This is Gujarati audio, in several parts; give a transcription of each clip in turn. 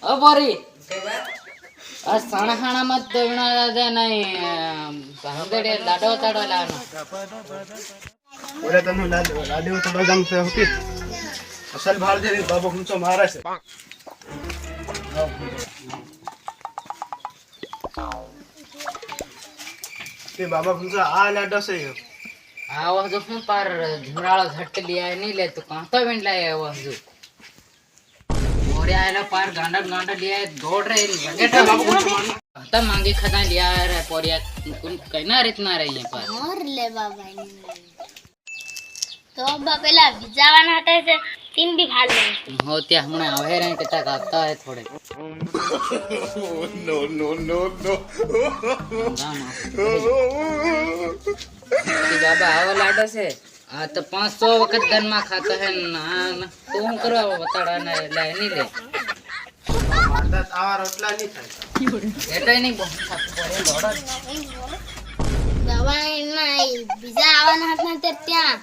અબોરી આ સણહાણા મત દોણા દે નહીં હંદડે લાડો તાડો લાનો ઓરે તને લાડો તાડો ગમ છે હોતી અસલ ભાર દે બાબો ખૂંચો મારે છે તે બાબા ખૂંચો આ લાડો છે આવો જો હું પર ઝુરાળો ઝટ લિયા નહીં લે તું કાં તો વેણ લાય આવો જો ઓરે આયલો પર ગાંડા લિયા દોડ રે લગેટા બાબુ હતા માંગે ખતા લિયા રે પોરિયા કુન કઈના રીતના રે અહીં પર ઓર લે બાબા તો પેલા વિજાવાના હતા છે તીન બી ખા લે હો ત્યાં હમણાં આવે રે કેટલા કાપતા હે થોડે નો બાબા આવો લાડો છે આ તો 500 વખત દન માં ખાતો હે ના તો હું કરવા બતાડા ને લે નહીં લે મારતા આવા રોટલા નહીં થાય એટલે નહીં બહુ ખાતું પડે દોડો બાબા એના બીજા આવવાના હતા તે ત્યાં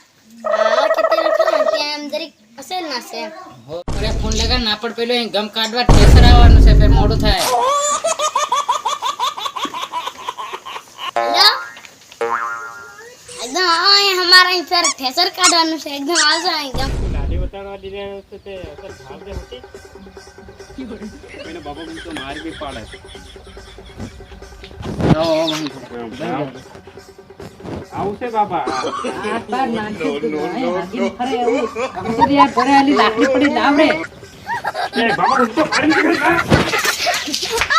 આ કેતે લખો ત્યાં એમ જરીક અસલ ના છે હો અરે ફોન લગા ના પડ પેલો અહીં ગમ કાઢવા ઠેસર આવવાનું છે ફેર મોડું થાય एकदम आए हमारा ही फिर ठेसर काटવાનું છે एकदम आ जाए एकदम લાડી બતાડવા દીને તે અસલ ભાર દે હોતી એને બાબા ખૂંચો માર બી પાડે આવશે બાબા આ તાર નાખી નો ફરે એવું અંતરિયા પરે આલી લાકડી પડી લાવ રે એ બાબા ખૂંચો મારી નીકળ